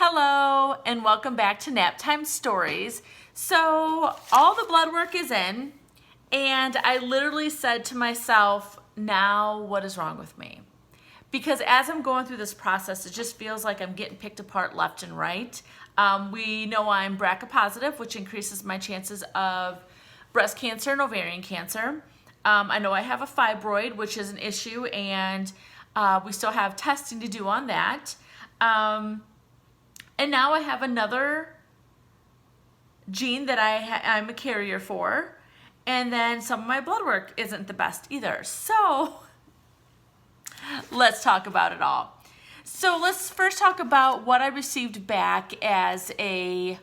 Hello and welcome back to Naptime Stories. So all the blood work is in and I literally said to myself, now what is wrong with me? Because as I'm going through this process, it just feels like I'm getting picked apart left and right. We know I'm BRCA positive, which increases my chances of breast cancer and ovarian cancer. I know I have a fibroid, which is an issue, and we still have testing to do on that. And now I have another gene that I'm a carrier for, and then some of my blood work isn't the best either. So let's talk about it all. So let's first talk about what I received back as a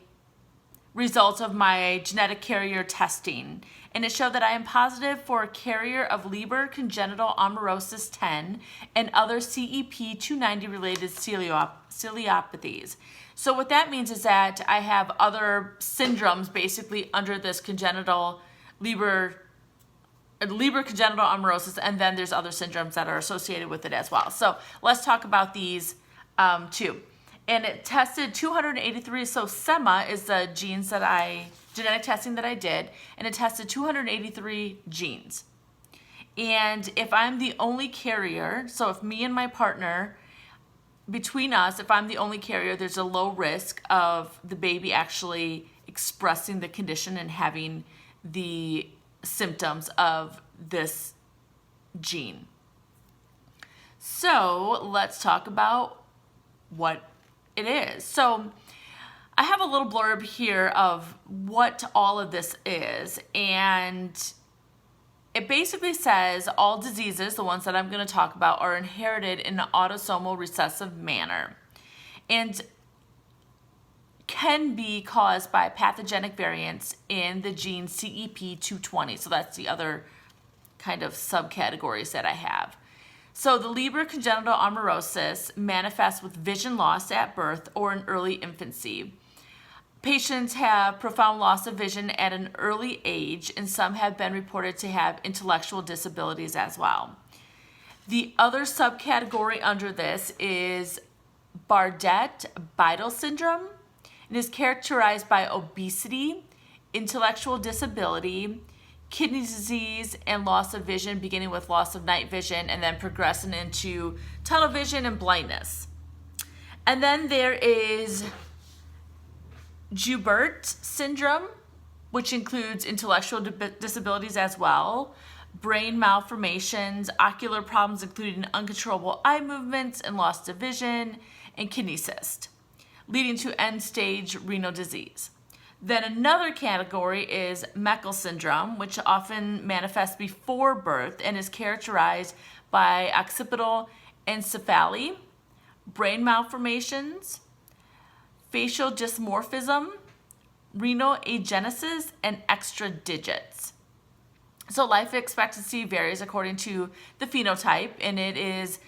result of my genetic carrier testing. And it showed that I am positive for a carrier of Leber congenital amaurosis 10 and other CEP290 related ciliopathies. So what that means is that I have other syndromes basically under this congenital Leber congenital amaurosis, and then there's other syndromes that are associated with it as well. So let's talk about these two. And it tested 283, so SEMA is the genetic testing that I did, and it tested 283 genes. And if I'm the only carrier, so if me and my partner, between us, if I'm the only carrier, there's a low risk of the baby actually expressing the condition and having the symptoms of this gene. So let's talk about what it is. So I have a little blurb here of what all of this is, and it basically says all diseases, the ones that I'm going to talk about, are inherited in an autosomal recessive manner and can be caused by pathogenic variants in the gene CEP220. So that's the other kind of subcategories that I have. So the Leber congenital amaurosis manifests with vision loss at birth or in early infancy. Patients have profound loss of vision at an early age, and some have been reported to have intellectual disabilities as well. The other subcategory under this is Bardet-Biedl syndrome. It is characterized by obesity, intellectual disability, kidney disease, and loss of vision, beginning with loss of night vision and then progressing into tunnel vision and blindness. And then there is Joubert syndrome, which includes intellectual disabilities as well, brain malformations, ocular problems including uncontrollable eye movements and loss of vision, and kidney cyst, leading to end-stage renal disease. Then another category is Meckel syndrome, which often manifests before birth and is characterized by occipital encephaly, brain malformations, facial dysmorphism, renal agenesis, and extra digits. So life expectancy varies according to the phenotype, and it is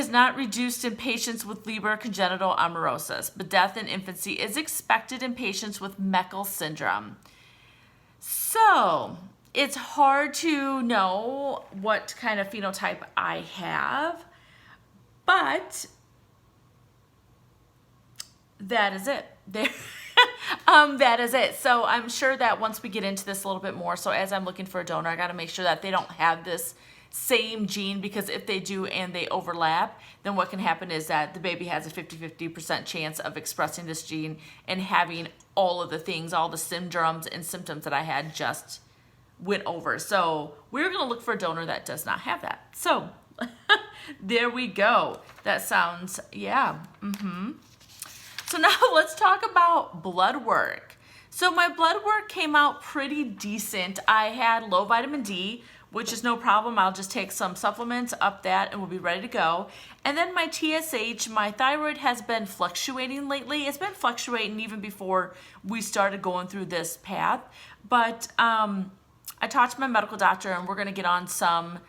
not reduced in patients with Leber congenital amaurosis, but death in infancy is expected in patients with Meckel syndrome. So it's hard to know what kind of phenotype I have, but that is it. That is it. So I'm sure that once we get into this a little bit more, so as I'm looking for a donor, I got to make sure that they don't have this same gene, because if they do and they overlap, then what can happen is that the baby has a 50% chance of expressing this gene and having all of the things, all the syndromes and symptoms that I had just went over. So we're going to look for a donor that does not have that. So there we go. That sounds, yeah. So now let's talk about blood work. So my blood work came out pretty decent. I had low vitamin D, which is no problem. I'll just take some supplements, up that, and we'll be ready to go. And then my TSH, my thyroid has been fluctuating lately. It's been fluctuating even before we started going through this path. But I talked to my medical doctor, and we're going to get on some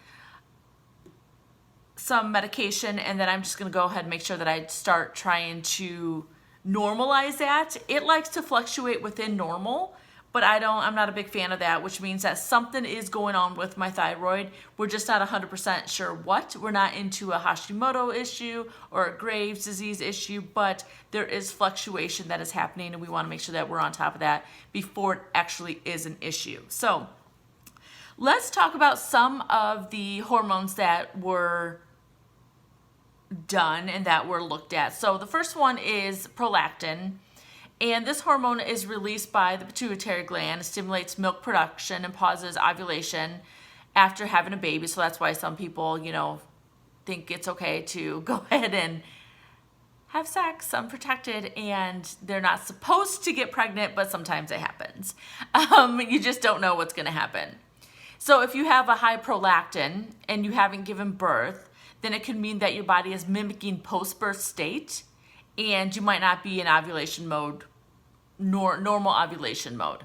medication, and then I'm just going to go ahead and make sure that I start trying to normalize that. It likes to fluctuate within normal, but I'm not a big fan of that, which means that something is going on with my thyroid. We're just not 100% sure what. We're not into a Hashimoto issue or a Graves' disease issue, but there is fluctuation that is happening, and we want to make sure that we're on top of that before it actually is an issue. So let's talk about some of the hormones that were done and that were looked at. So the first one is prolactin. And this hormone is released by the pituitary gland. It stimulates milk production and pauses ovulation after having a baby. So that's why some people, think it's okay to go ahead and have sex unprotected, and they're not supposed to get pregnant, but sometimes it happens. You just don't know what's going to happen. So if you have a high prolactin and you haven't given birth, then it could mean that your body is mimicking post-birth state, and you might not be in ovulation mode, normal ovulation mode.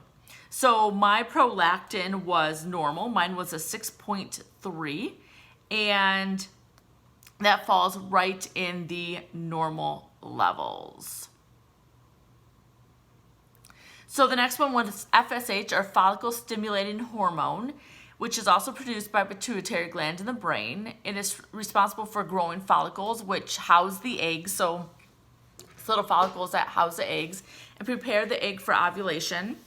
So my prolactin was normal. Mine was a 6.3, and that falls right in the normal levels. So the next one was FSH, or follicle stimulating hormone, which is also produced by pituitary gland in the brain. It is responsible for growing follicles, which house the eggs. So it's little follicles that house the eggs and prepare the egg for ovulation.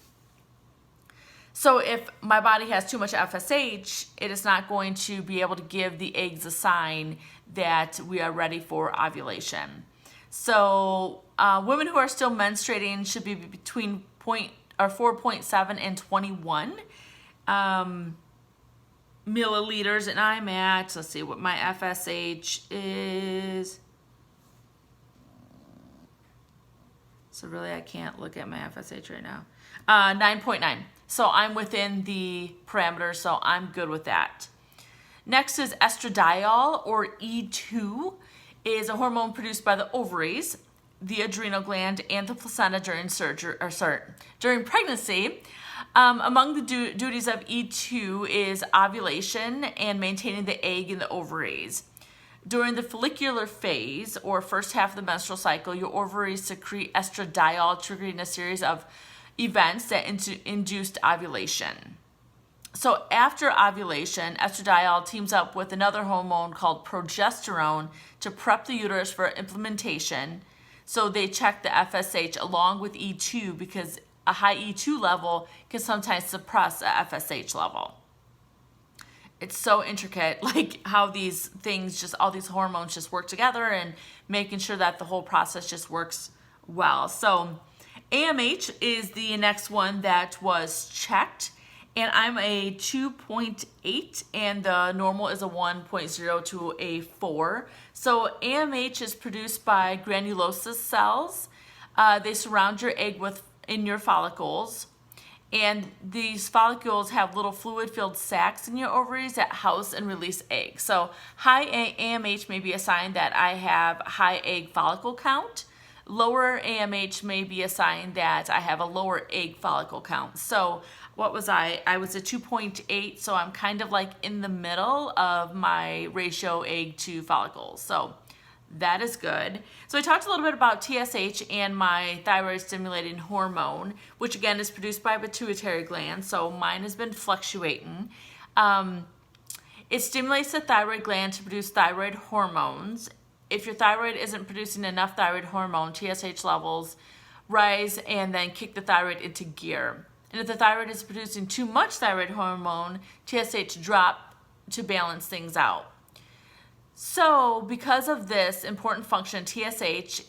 So if my body has too much FSH, it is not going to be able to give the eggs a sign that we are ready for ovulation. So women who are still menstruating should be between 4.7 and 21 milliliters, and I'm at, let's see what my FSH is. So really, I can't look at my FSH right now. 9.9. So I'm within the parameters, so I'm good with that. Next is estradiol, or E2, is a hormone produced by the ovaries, the adrenal gland, and the placenta during pregnancy. Among the duties of E2 is ovulation and maintaining the egg in the ovaries. During the follicular phase, or first half of the menstrual cycle, your ovaries secrete estradiol, triggering a series of events that induced ovulation. So after ovulation, estradiol teams up with another hormone called progesterone to prep the uterus for implementation. So they check the FSH along with E2, because a high E2 level can sometimes suppress a FSH level. It's so intricate, like how these things, all these hormones just work together, and making sure that the whole process just works well. So AMH is the next one that was checked, and I'm a 2.8, and the normal is a 1.0 to a 4. So AMH is produced by granulosa cells. They surround your egg in your follicles. And these follicles have little fluid-filled sacs in your ovaries that house and release eggs. So high AMH may be a sign that I have high egg follicle count. Lower AMH may be a sign that I have a lower egg follicle count. So what was I? I was a 2.8, so I'm kind of like in the middle of my ratio egg to follicles. So that is good. So I talked a little bit about TSH and my thyroid stimulating hormone, which again is produced by pituitary gland. So mine has been fluctuating. It stimulates the thyroid gland to produce thyroid hormones. If your thyroid isn't producing enough thyroid hormone, TSH levels rise and then kick the thyroid into gear. And if the thyroid is producing too much thyroid hormone, TSH drop to balance things out. So because of this important function, TSH,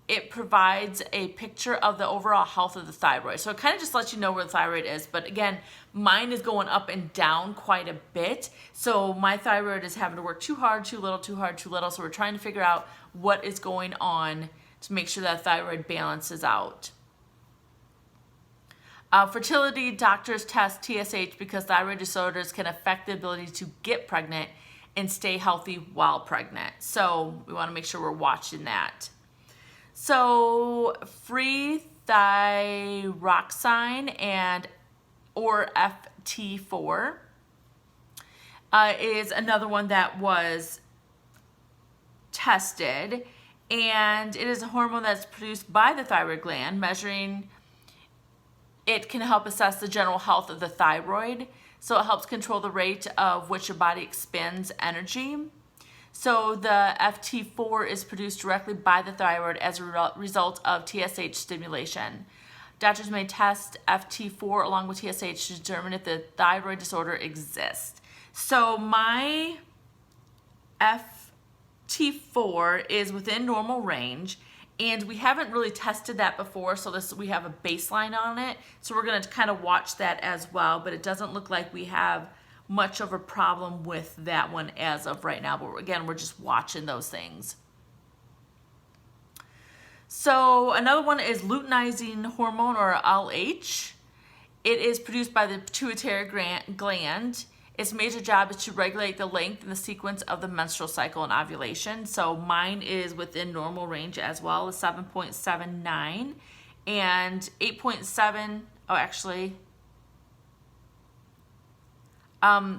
it provides a picture of the overall health of the thyroid. So it kind of just lets you know where the thyroid is. But again, mine is going up and down quite a bit. So my thyroid is having to work too hard, too little, too hard, too little. So we're trying to figure out what is going on to make sure that thyroid balances out. Fertility doctors test TSH because thyroid disorders can affect the ability to get pregnant and stay healthy while pregnant. So we want to make sure we're watching that. So free thyroxine or FT4 is another one that was tested, and it is a hormone that's produced by the thyroid gland, measuring it can help assess the general health of the thyroid. So it helps control the rate of which your body expends energy. So the FT4 is produced directly by the thyroid as a result of TSH stimulation. Doctors may test FT4 along with TSH to determine if the thyroid disorder exists. So my FT4 is within normal range, and we haven't really tested that before, so we have a baseline on it. So we're going to kind of watch that as well, but it doesn't look like we have much of a problem with that one as of right now. But again, we're just watching those things. So another one is luteinizing hormone, or LH. It is produced by the pituitary gland. Its major job is to regulate the length and the sequence of the menstrual cycle and ovulation. So mine is within normal range as well, as 7.79 and 8.7. Oh, actually.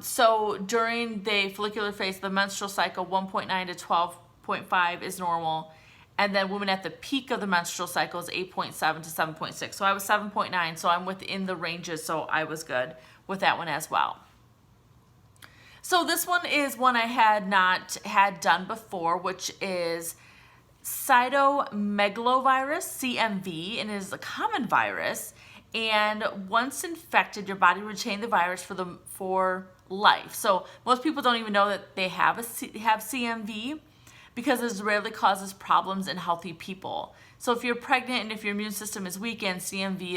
So during the follicular phase of the menstrual cycle, 1.9 to 12.5 is normal. And then women at the peak of the menstrual cycle is 8.7 to 7.6. So I was 7.9, so I'm within the ranges, so I was good with that one as well. So this one is one I had not had done before, which is cytomegalovirus, CMV, and it is a common virus. And once infected, your body retains the virus for life. So most people don't even know that they have CMV, because it rarely causes problems in healthy people. So if you're pregnant and if your immune system is weakened, CMV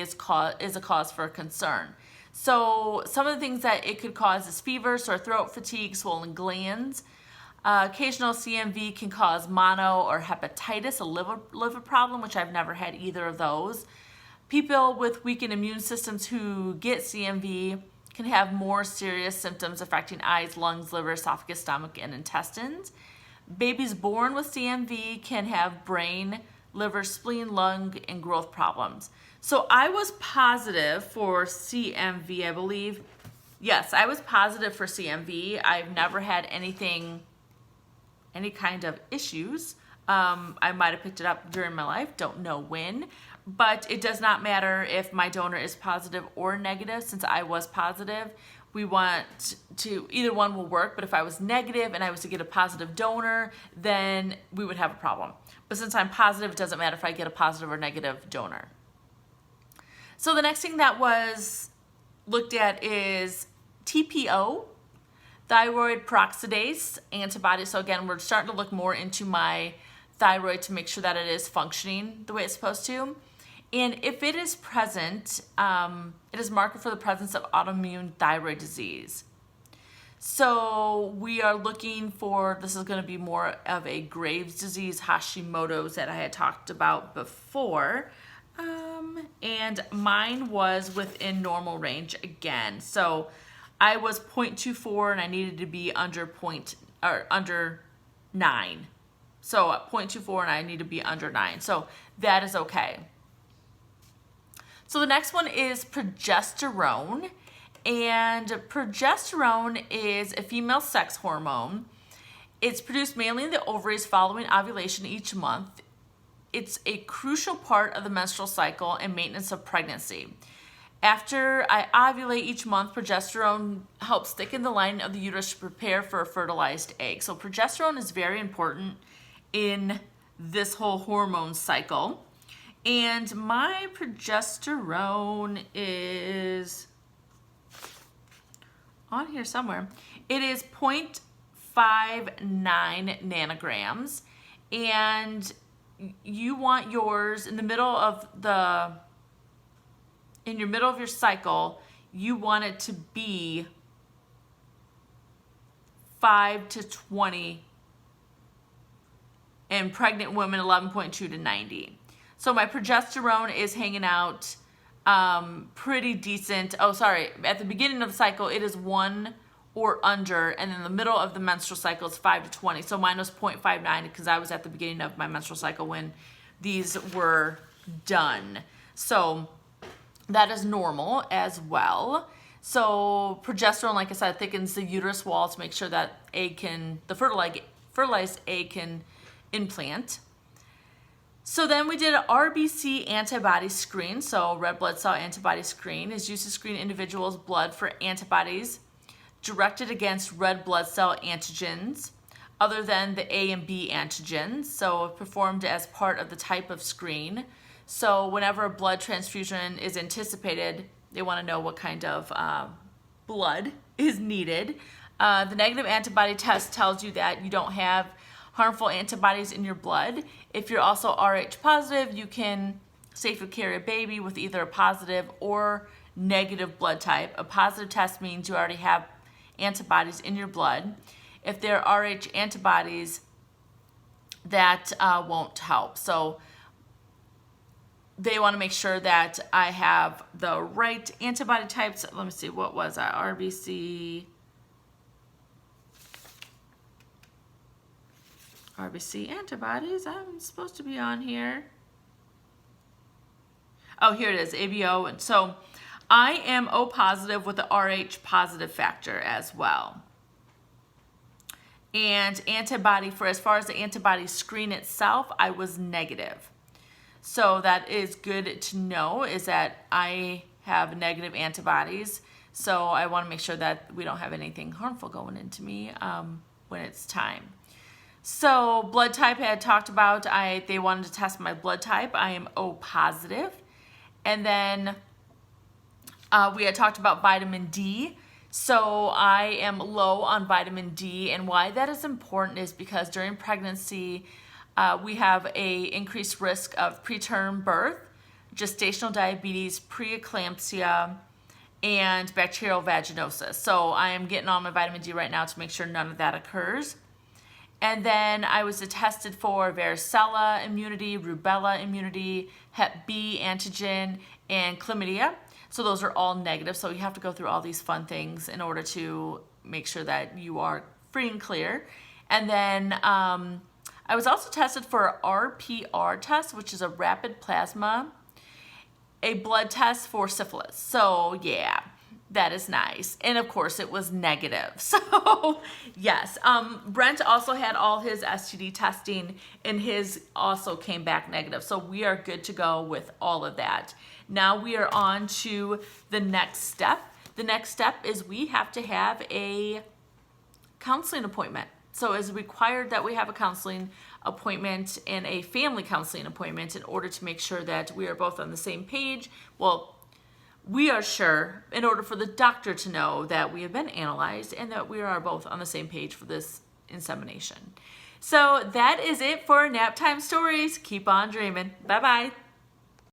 is a cause for concern. So some of the things that it could cause is fever, sore throat, fatigue, swollen glands. Occasional CMV can cause mono or hepatitis, a liver problem, which I've never had either of those. People with weakened immune systems who get CMV can have more serious symptoms affecting eyes, lungs, liver, esophagus, stomach, and intestines. Babies born with CMV can have brain, liver, spleen, lung, and growth problems. So I was positive for CMV, I believe. Yes, I was positive for CMV. I've never had any kind of issues. I might have picked it up during my life, don't know when, but it does not matter if my donor is positive or negative. Since I was positive, we want to, either one will work, but if I was negative and I was to get a positive donor, then we would have a problem. But since I'm positive, it doesn't matter if I get a positive or negative donor. So the next thing that was looked at is TPO, thyroid peroxidase antibody. So again, we're starting to look more into my thyroid to make sure that it is functioning the way it's supposed to. And if it is present, it is marked for the presence of autoimmune thyroid disease. So we are looking for, this is going to be more of a Graves' disease, Hashimoto's, that I had talked about before. And mine was within normal range again. So I was 0.24 and I needed to be under 9. So at 0.24 and I need to be under 9. So that is okay. So the next one is progesterone. And progesterone is a female sex hormone. It's produced mainly in the ovaries following ovulation each month. It's a crucial part of the menstrual cycle and maintenance of pregnancy. After I ovulate each month, progesterone helps thicken the lining of the uterus to prepare for a fertilized egg. So progesterone is very important in this whole hormone cycle. And my progesterone is on here somewhere. It is 0.59 nanograms. And you want yours in the middle of your cycle, you want it to be 5 to 20, and pregnant women 11.2 to 90. So my progesterone is hanging out pretty decent. Oh, sorry. At the beginning of the cycle, it is 1 or under, and in the middle of the menstrual cycle, it's 5 to 20. So mine was 0.59 because I was at the beginning of my menstrual cycle when these were done. So that is normal as well. So progesterone, like I said, thickens the uterus wall to make sure that the fertilized egg can implant. So then we did an RBC antibody screen. So red blood cell antibody screen is used to screen individuals' blood for antibodies directed against red blood cell antigens other than the A and B antigens. So performed as part of the type of screen. So whenever a blood transfusion is anticipated, they want to know what kind of blood is needed. The negative antibody test tells you that you don't have harmful antibodies in your blood. If you're also Rh positive, you can safely carry a baby with either a positive or negative blood type. A positive test means you already have antibodies in your blood. If there are Rh antibodies, that won't help. So they want to make sure that I have the right antibody types. Let me see, what was that? RBC antibodies. I'm supposed to be on here. Oh, here it is, ABO. And so I am O positive with the Rh positive factor as well. And antibody, for as far as the antibody screen itself, I was negative. So that is good to know, is that I have negative antibodies. So I want to make sure that we don't have anything harmful going into me when it's time. So blood type I had talked about, they wanted to test my blood type. I am O positive. And then we had talked about vitamin D. So I am low on vitamin D, and why that is important is because during pregnancy, we have a increased risk of preterm birth, gestational diabetes, preeclampsia, and bacterial vaginosis. So I am getting on my vitamin D right now to make sure none of that occurs. And then I was tested for varicella immunity, rubella immunity, Hep B antigen, and chlamydia. So those are all negative. So you have to go through all these fun things in order to make sure that you are free and clear. And then I was also tested for an RPR test, which is a rapid plasma, a blood test for syphilis. So yeah, that is nice. And of course it was negative. So yes, Brent also had all his STD testing and his also came back negative. So we are good to go with all of that. Now we are on to the next step. The next step is we have to have a counseling appointment. So it's required that we have a counseling appointment and a family counseling appointment in order to make sure that we are both on the same page. Well, we are sure in order for the doctor to know that we have been analyzed and that we are both on the same page for this insemination. So that is it for Nap Time Stories. Keep on dreaming. Bye-bye.